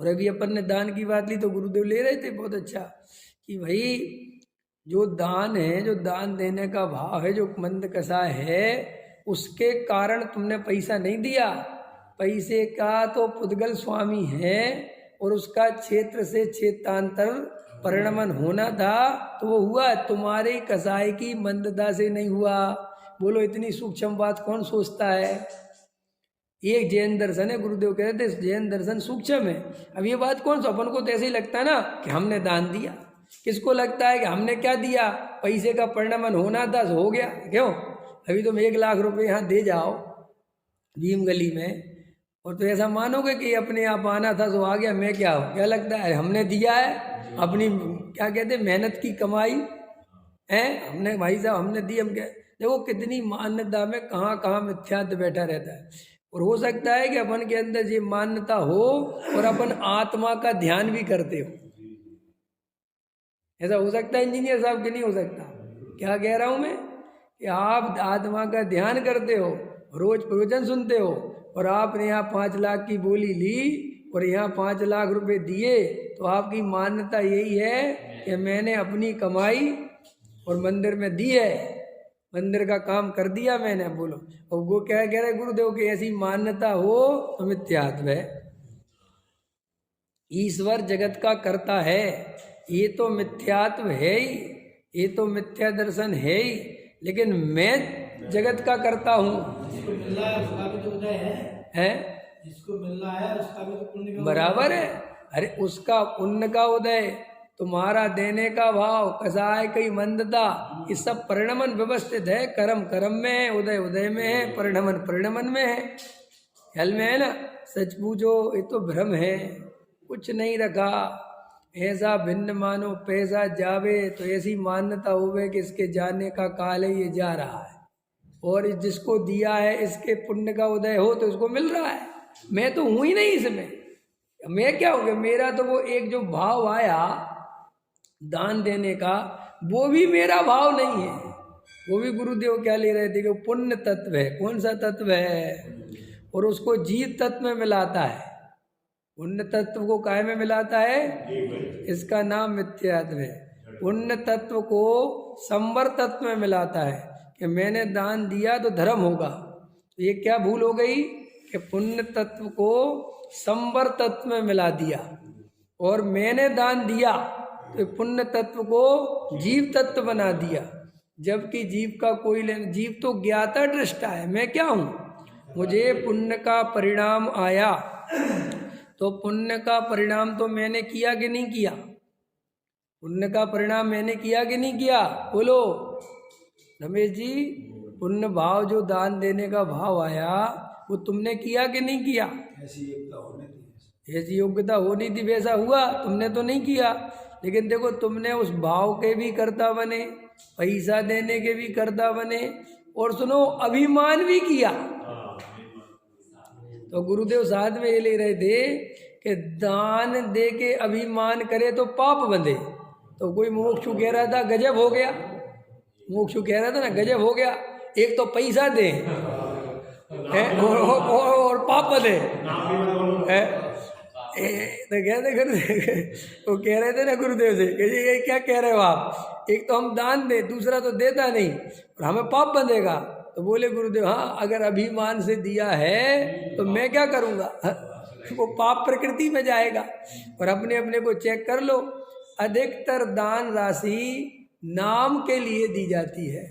और अभी अपन ने दान की बात ली तो गुरुदेव ले रहे थे बहुत अच्छा कि भाई जो दान है, जो दान देने का भाव है, जो मंद कसाय है, उसके कारण तुमने पैसा नहीं दिया। पैसे का तो पुद्गल स्वामी है और उसका क्षेत्र से क्षेत्रांतर परिणमन होना था तो वो हुआ, तुम्हारे कसाय की मंदता से नहीं हुआ। बोलो इतनी सूक्ष्म बात कौन सोचता है। एक जैन दर्शन है, गुरुदेव कह रहे थे जैन दर्शन सूक्ष्म है। अब ये बात कौन सा, अपन को तो ऐसे ही लगता है ना कि हमने दान दिया। किसको लगता है कि हमने क्या दिया, पैसे का परिणमन होना था हो गया। क्यों, अभी तुम 1 लाख रुपए यहाँ दे जाओ भीम गली में और तो ऐसा मानोगे कि अपने आप आना था तो आ गया, मैं क्या हूँ, क्या लगता है हमने दिया है अपनी क्या कहते मेहनत की कमाई है, हमने भाई साहब हमने दी। हम क्या, देखो कितनी मान्यता में कहाँ कहाँ मिथ्यात्व बैठा रहता है। और हो सकता है कि अपन के अंदर ये मान्यता हो और अपन आत्मा का ध्यान भी करते हो। ऐसा हो सकता है इंजीनियर साहब कि नहीं हो सकता। क्या कह रहा हूं मैं कि आप आत्मा का ध्यान करते हो, रोज प्रवचन सुनते हो और आपने यहाँ 5 लाख की बोली ली और यहाँ 5 लाख रुपए दिए तो आपकी मान्यता यही है कि मैंने अपनी कमाई और मंदिर में दी है, मंदिर का काम कर दिया मैंने। बोलो, और वो क्या कह रहे गुरुदेव की ऐसी मान्यता हो तो मिथ्यात्व है। ईश्वर जगत का करता है, ये तो मिथ्यात्व है ही, ये तो मिथ्या दर्शन है ही, लेकिन मैं जगत का करता हूँ। जिसको मिल रहा है उसका भी तो उदय है, जिसको मिल रहा है उसका भी तो पुण्य का बराबर है। अरे उसका पुण्य का उदय, तुम्हारा देने का भाव, कसाय की मंदता, ये सब परिणमन व्यवस्थित है। कर्म कर्म में है, उदय उदय में है, परिणमन परिणमन में है, ख्याल में है ना। सच पूछो, ये तो भ्रम है, कुछ नहीं रखा। ऐसा भिन्न मानो पैसा जावे, तो ऐसी मान्यता होवे कि इसके जाने का काल है, ये जा रहा है। और जिसको दिया है इसके पुण्य का उदय हो तो इसको मिल रहा है। मैं तो हूं ही नहीं इसमें, मैं क्या हो गया। मेरा तो वो एक जो भाव आया दान देने का, वो भी मेरा भाव नहीं है। वो भी गुरुदेव क्या ले रहे थे कि पुण्य तत्व है। कौन सा तत्व है, और उसको जीव तत्व में मिलाता है। पुण्य तत्व को काय में मिलाता है, इसका नाम मिथ्यात्व है। पुण्य तत्व को संवर तत्व में मिलाता है कि मैंने दान दिया तो धर्म होगा। तो ये क्या भूल हो गई कि पुण्य तत्व को संवर तत्व में मिला दिया और मैंने दान दिया तो पुण्य तत्व को जीव तत्व बना दिया। जबकि जीव का कोई लेना, जीव तो ज्ञाता दृष्टा है, मैं क्या हूँ। मुझे पुण्य का परिणाम आया तो पुण्य का परिणाम तो मैंने किया कि नहीं किया, पुण्य का परिणाम मैंने किया कि नहीं किया, बोलो रमेश जी। पुण्य भाव जो दान देने का भाव आया वो तुमने किया कि नहीं किया। ऐसी योग्यता होनी थी, वैसा हुआ, तुमने तो नहीं किया। लेकिन देखो तुमने उस भाव के भी कर्ता बने, पैसा देने के भी कर्ता बने, और सुनो अभिमान भी किया। तो गुरुदेव साथ में ये ले रहे थे कि दान दे के अभिमान करे तो पाप बंधे। तो कोई मोक्षु कह रहा था गजब हो गया, मोक्षु कह रहा था ना गजब हो गया, एक तो पैसा दे और पाप बंधे। तो वो कह रहे थे ना गुरुदेव से कि ये क्या कह रहे हो आप, एक तो हम दान दे, दूसरा तो देता नहीं और हमें पाप बंधेगा। तो बोले गुरुदेव हाँ, अगर अभिमान से दिया है तो मैं क्या करूँगा, वो पाप प्रकृति में जाएगा। और अपने अपने को चेक कर लो, अधिकतर दान राशि नाम के लिए दी जाती है।